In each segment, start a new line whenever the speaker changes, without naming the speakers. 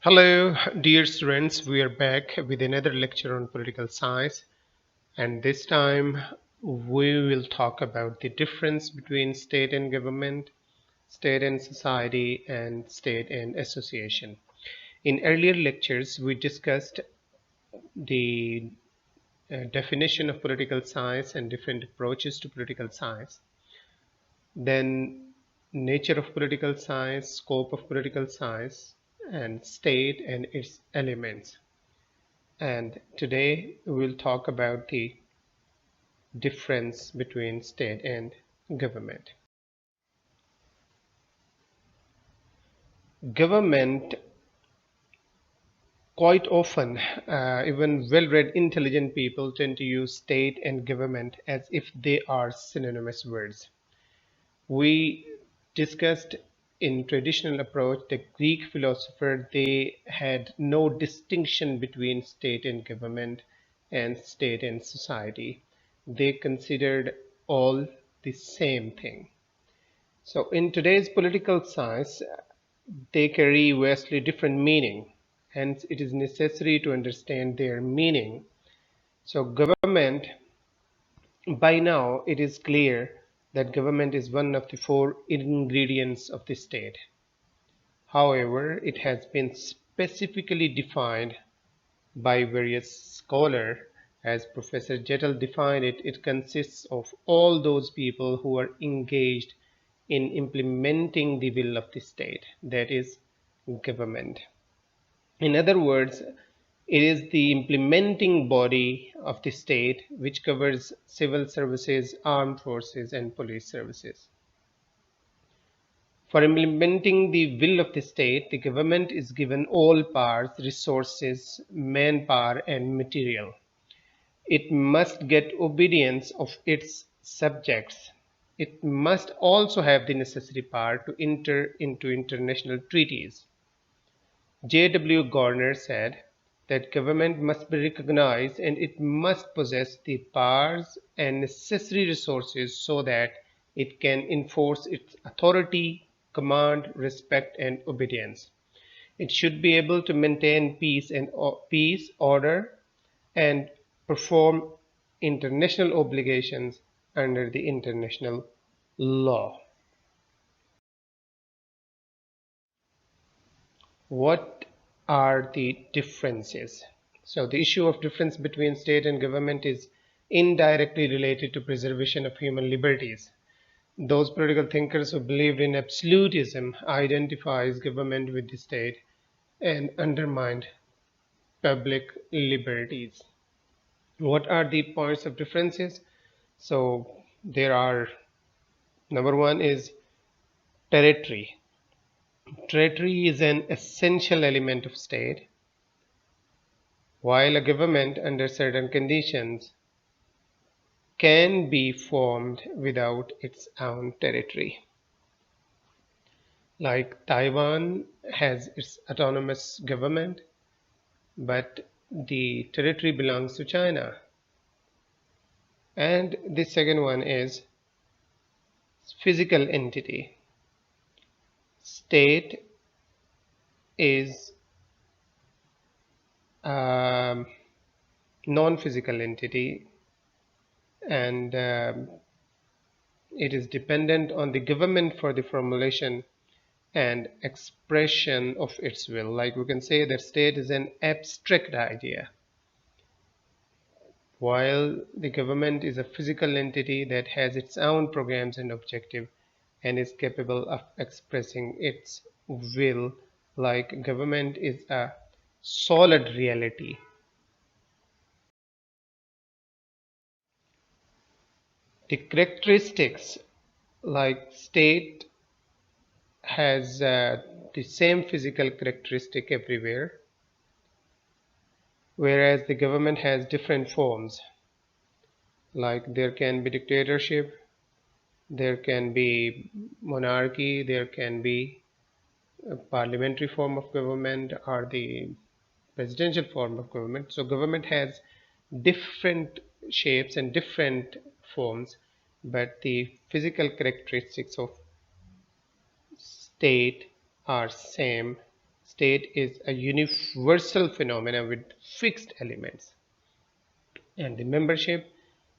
Hello, dear students. We are back with another lecture on political science, and this time we will talk about the difference between state and government, state and society, and state and association. In earlier lectures, we discussed the definition of political science and different approaches to political science, then nature of political science, scope of political science, and state and its elements. And today we'll talk about the difference between state and government. Government, quite often, even well-read intelligent people tend to use state and government as if they are synonymous words. We discussed in traditional approach the Greek philosopher, they had no distinction between state and government and state and society. They considered all the same thing. So in today's political science, they carry vastly different meaning. Hence, it is necessary to understand their meaning. So government, by now it is clear that government is one of the four ingredients of the state. However, it has been specifically defined by various scholars. As Professor Jettel defined it, it consists of all those people who are engaged in implementing the will of the state, that is, government. In other words, it is the implementing body of the state which covers civil services, armed forces, and police services. For implementing the will of the state, the government is given all powers, resources, manpower, and material. It must get obedience of its subjects. It must also have the necessary power to enter into international treaties. J. W. Garner said that government must be recognized and it must possess the powers and necessary resources so that it can enforce its authority, command, respect, and obedience. It should be able to maintain peace, order, and perform international obligations under the international law. What are the differences? So the issue of difference between state and government is indirectly related to preservation of human liberties. Those political thinkers who believed in absolutism identifies government with the state and undermined public liberties. What are the points of differences? So there are, number one is territory. Territory is an essential element of state, while a government under certain conditions can be formed without its own territory. Like Taiwan has its autonomous government, but the territory belongs to China. And the second one is physical entity. State is a non-physical entity, and it is dependent on the government for the formulation and expression of its will. Like we can say that state is an abstract idea, while the government is a physical entity that has its own programs and objective and is capable of expressing its will. Like government is a solid reality. The characteristics, like state has the same physical characteristic everywhere, whereas the government has different forms. Like there can be dictatorship, there can be monarchy, there can be a parliamentary form of government or the presidential form of government. So government has different shapes and different forms, but the physical characteristics of state are same, State is a universal phenomena with fixed elements. And the membership,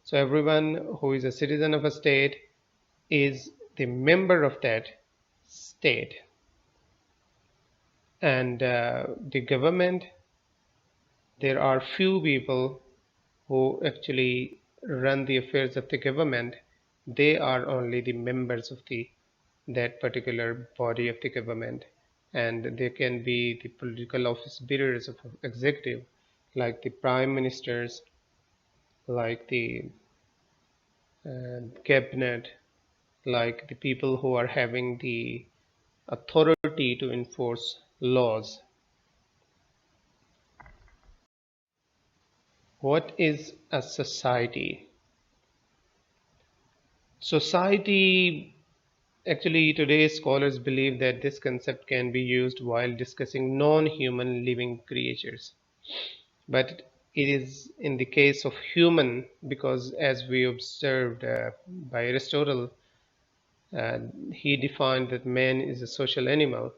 so everyone who is a citizen of a state is the member of that state. And the government, there are few people who actually run the affairs of the government. They are only the members of the that particular body of the government, and they can be the political office bearers of executive, like the prime ministers, like the cabinet, like the people who are having the authority to enforce laws. What is a society? Society, actually, today scholars believe that this concept can be used while discussing non-human living creatures. But it is in the case of human, because as we observed by Aristotle, he defined that man is a social animal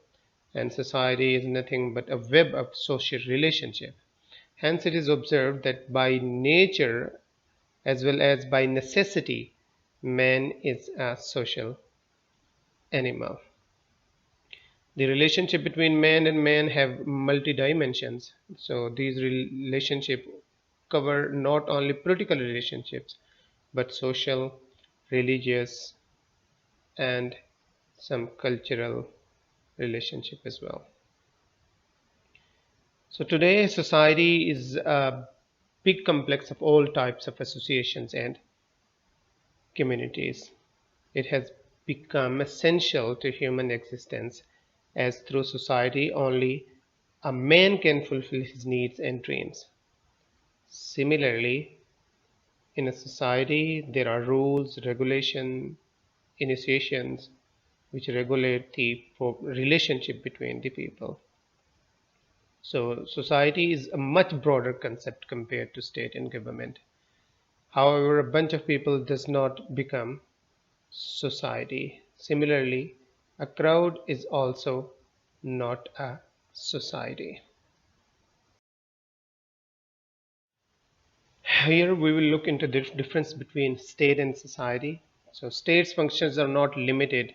and society is nothing but a web of social relationship. Hence, it is observed that by nature as well as by necessity, man is a social animal. The relationship between man and man have multi dimensions. So these relationships cover not only political relationships but social, religious, and some cultural relationship as well. So today society is a big complex of all types of associations and communities. It has become essential to human existence, as through society only a man can fulfill his needs and dreams. Similarly, in a society, there are rules, regulation, initiations which regulate the relationship between the people. So, society is a much broader concept compared to state and government. However, a bunch of people does not become society. Similarly, a crowd is also not a society. Here we will look into the difference between state and society. So state's functions are not limited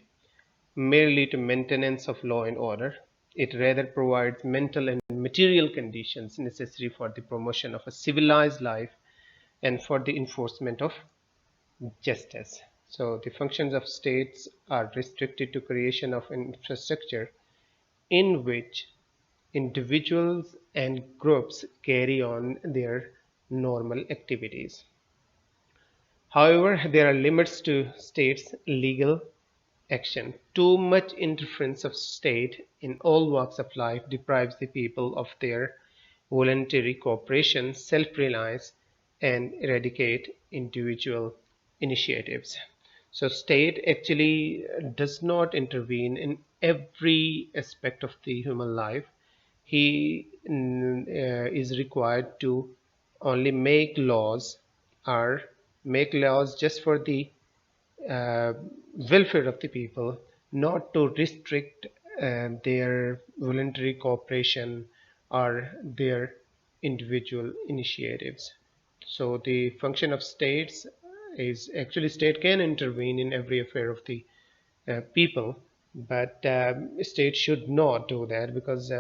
merely to maintenance of law and order. It rather provides mental and material conditions necessary for the promotion of a civilized life and for the enforcement of justice. So the functions of states are restricted to creation of infrastructure in which individuals and groups carry on their normal activities. However, there are limits to states' legal action. Too much interference of state in all walks of life deprives the people of their voluntary cooperation, self-reliance, and eradicate individual initiatives. So state actually does not intervene in every aspect of the human life. He is required to only make laws just for the uh, welfare of the people, not to restrict their voluntary cooperation or their individual initiatives. So the function of states is actually state can intervene in every affair of the people, but state should not do that because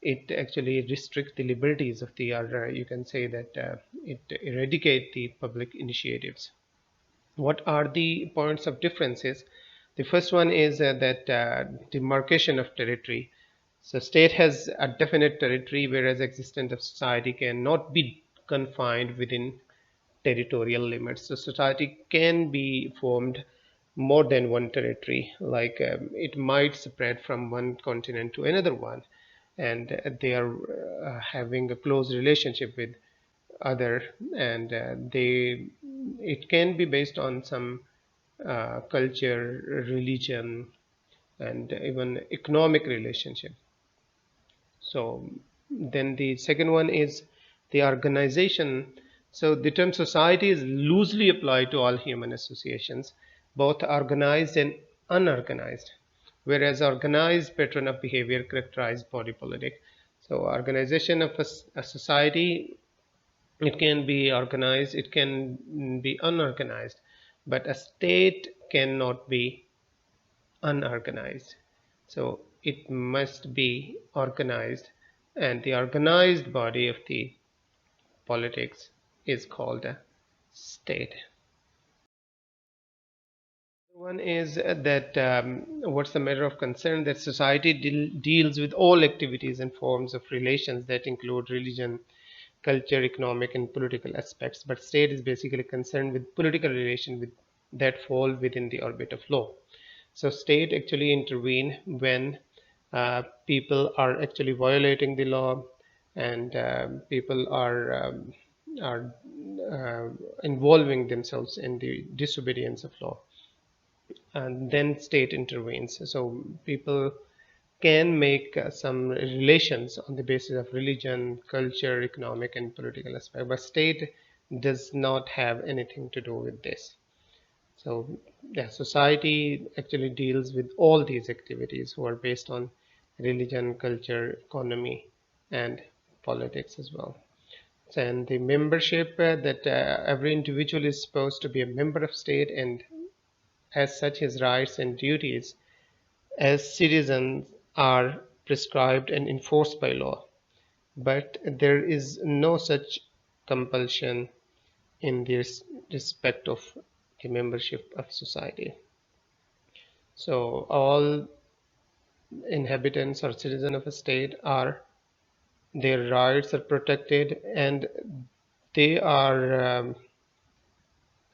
it actually restricts the liberties of the, or you can say that it eradicate the public initiatives. What are the points of differences? The first one is that demarcation of territory. So state has a definite territory, whereas existence of society cannot be confined within territorial limits. So society can be formed more than one territory, like it might spread from one continent to another one, and they are having a close relationship with other, and they it can be based on some culture, religion, and even economic relationship. So then the second one is the organization. So the term society is loosely applied to all human associations, both organized and unorganized. whereas organized pattern of behavior characterize body politic. So organization of a society, it can be organized, it can be unorganized, but a state cannot be unorganized. So it must be organized, and the organized body of the politics is called a state. One is that what's the matter of concern that society deals with all activities and forms of relations that include religion, culture, economic, and political aspects. But state is basically concerned with political relations that fall within the orbit of law. So state actually intervene when people are actually violating the law, and people are involving themselves in the disobedience of law, and then state intervenes. So people can make some relations on the basis of religion, culture, economic, and political aspect, but state does not have anything to do with this. So yeah, society actually deals with all these activities who are based on religion, culture, economy, and politics as well. And the membership that every individual is supposed to be a member of state, and as such his rights and duties as citizens are prescribed and enforced by law. But there is no such compulsion in this respect of the membership of society. So all inhabitants or citizens of a state are, their rights are protected, and they are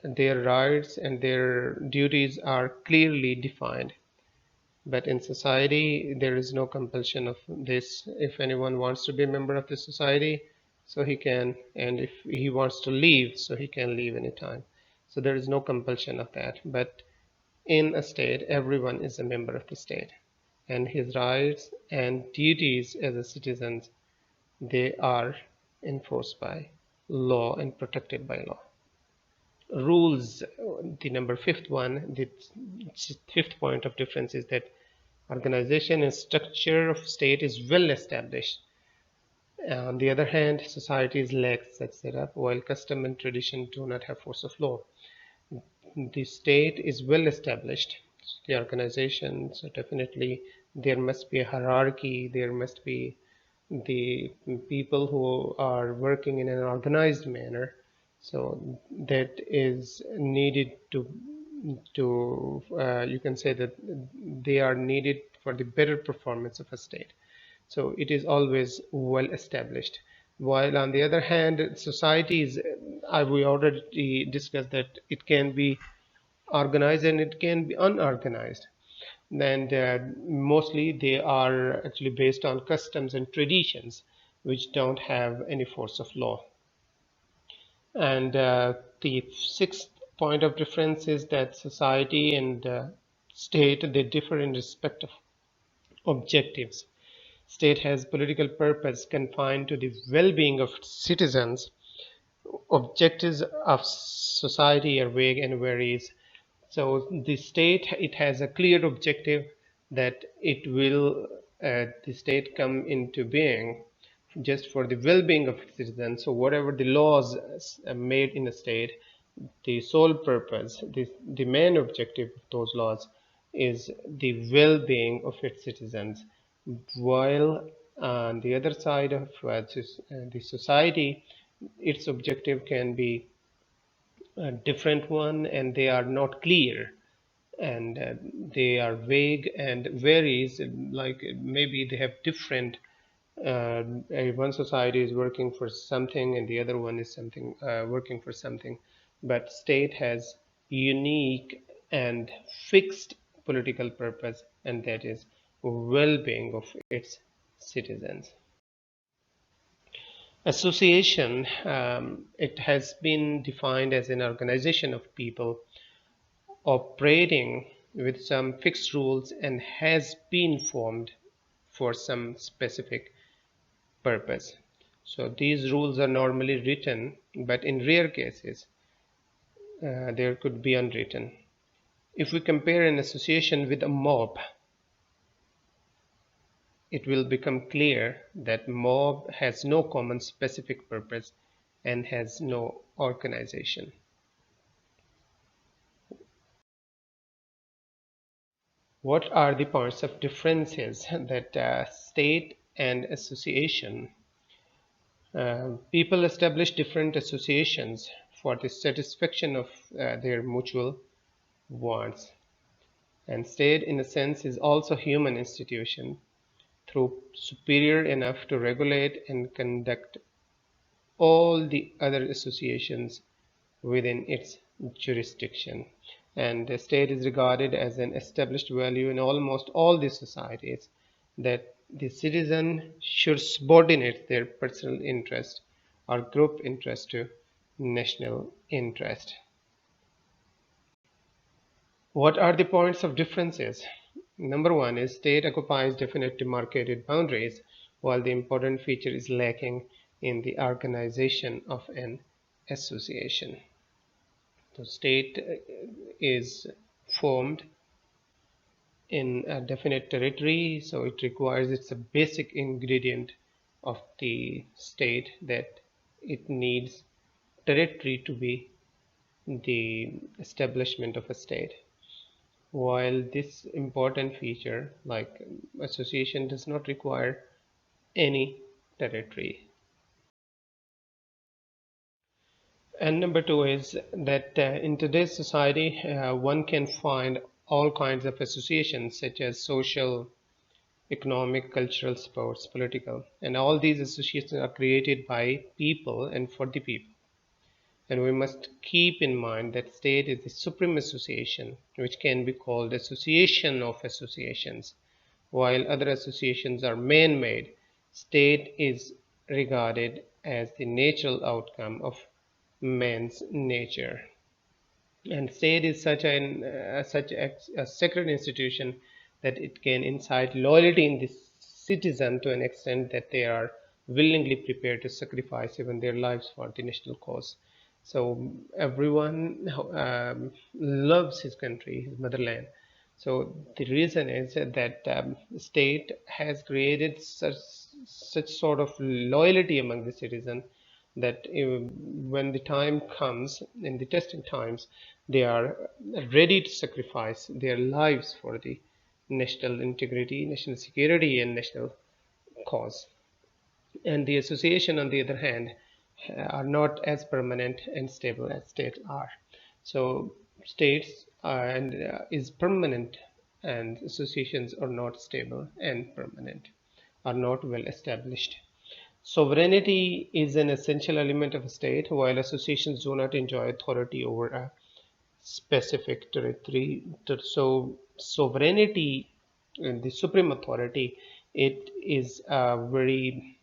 their rights and their duties are clearly defined. But in society, there is no compulsion of this. If anyone wants to be a member of the society, so he can, and if he wants to leave, so he can leave anytime. So there is no compulsion of that. But in a state, everyone is a member of the state, and his rights and duties as a citizen, they are enforced by law and protected by law. Rules, the number fifth one, the fifth point of difference is that organization and structure of state is well established. On the other hand, societies lack such setup, while custom and tradition do not have force of law. The state is well established, the organization, so definitely there must be a hierarchy, there must be the people who are working in an organized manner. So that is needed to you can say that they are needed for the better performance of a state. So it is always well established. While on the other hand, societies, we already discussed that it can be organized and it can be unorganized. And mostly they are actually based on customs and traditions which don't have any force of law. And the sixth point of difference is that society and state, they differ in respect of objectives. State has political purpose confined to the well-being of citizens. Objectives of society are vague and varies. So the state, it has a clear objective that it will the state come into being just for the well-being of citizens. So whatever the laws made in a state, the sole purpose, the main objective of those laws is the well-being of its citizens. While on the other side of the society, its objective can be a different one, and they are not clear, and they are vague and varies. Like maybe they have different. One society is working for something, and the other one is something working for something. But state has unique and fixed political purpose, and that is well-being of its citizens. Association, it has been defined as an organization of people operating with some fixed rules and has been formed for some specific purpose. So these rules are normally written, but in rare cases, there could be unwritten. If we compare an association with a mob, it will become clear that mob has no common specific purpose and has no organization. What are the points of differences that state and association? People establish different associations for the satisfaction of their mutual wants. And state, in a sense, is also a human institution, through superior enough to regulate and conduct all the other associations within its jurisdiction. And the state is regarded as an established value in almost all the societies, that the citizen should subordinate their personal interest or group interest to national interest. What are the points of differences? Number one is state occupies definite demarcated boundaries, while the important feature is lacking in the organization of an association. The state is formed in a definite territory, so it requires, it's a basic ingredient of the state that it needs territory to be the establishment of a state. While this important feature, like association, does not require any territory. And number two is that in today's society, one can find all kinds of associations such as social, economic, cultural, sports, political, and all these associations are created by people and for the people. And we must keep in mind that state is the supreme association, which can be called association of associations. While other associations are man-made, state is regarded as the natural outcome of man's nature. And state is such a sacred institution that it can incite loyalty in the citizen to an extent that they are willingly prepared to sacrifice even their lives for the national cause. So everyone loves his country, his motherland. So the reason is that the state has created such sort of loyalty among the citizen that when the time comes, in the testing times, they are ready to sacrifice their lives for the national integrity, national security, and national cause. And the association, on the other hand, are not as permanent and stable as states are. So states is permanent, and associations are not stable and permanent, are not well established. Sovereignty is an essential element of a state, while associations do not enjoy authority over a specific territory. So, sovereignty, and the supreme authority, it is a very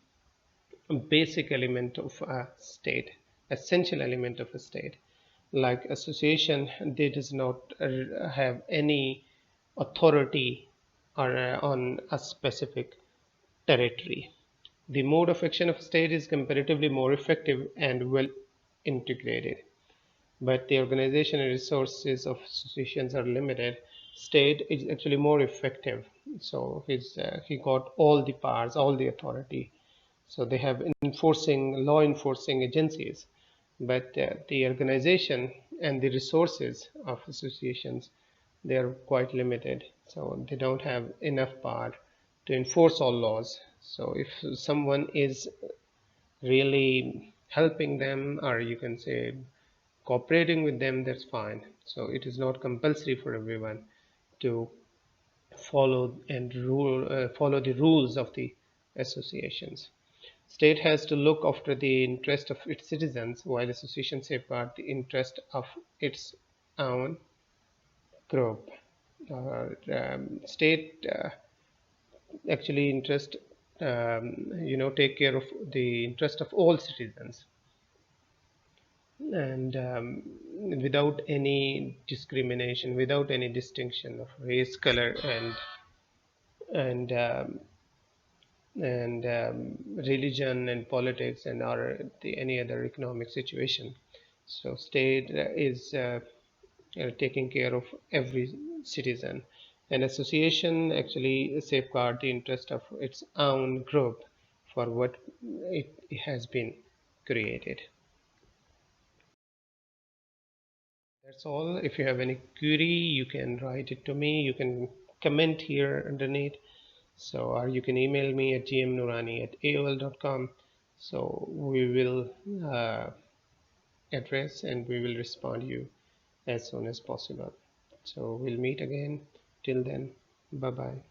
basic element of a state, essential element of a state. Like association, they does not have any authority or on a specific territory. The mode of action of state is comparatively more effective and well integrated, but the organization and resources of associations are limited. State is actually more effective, so he got all the powers, all the authority. So they have enforcing law enforcing agencies, but the organization and the resources of associations, they are quite limited. So they don't have enough power to enforce all laws. So if someone is really helping them, or you can say cooperating with them, that's fine. So it is not compulsory for everyone to follow the rules of the associations. State has to look after the interest of its citizens, while associations safeguard the interest of its own group. State actually interest, take care of the interest of all citizens, and without any discrimination, without any distinction of race, color, and religion and politics, and or any other economic situation. So state is taking care of every citizen, An association actually safeguards the interest of its own group for what it has been created. That's all. If you have any query, you can write it to me. You can comment here underneath. So, or you can email me at gmnoorani@aol.com. So we will address and we will respond you as soon as possible. So we'll meet again. Till then, bye bye.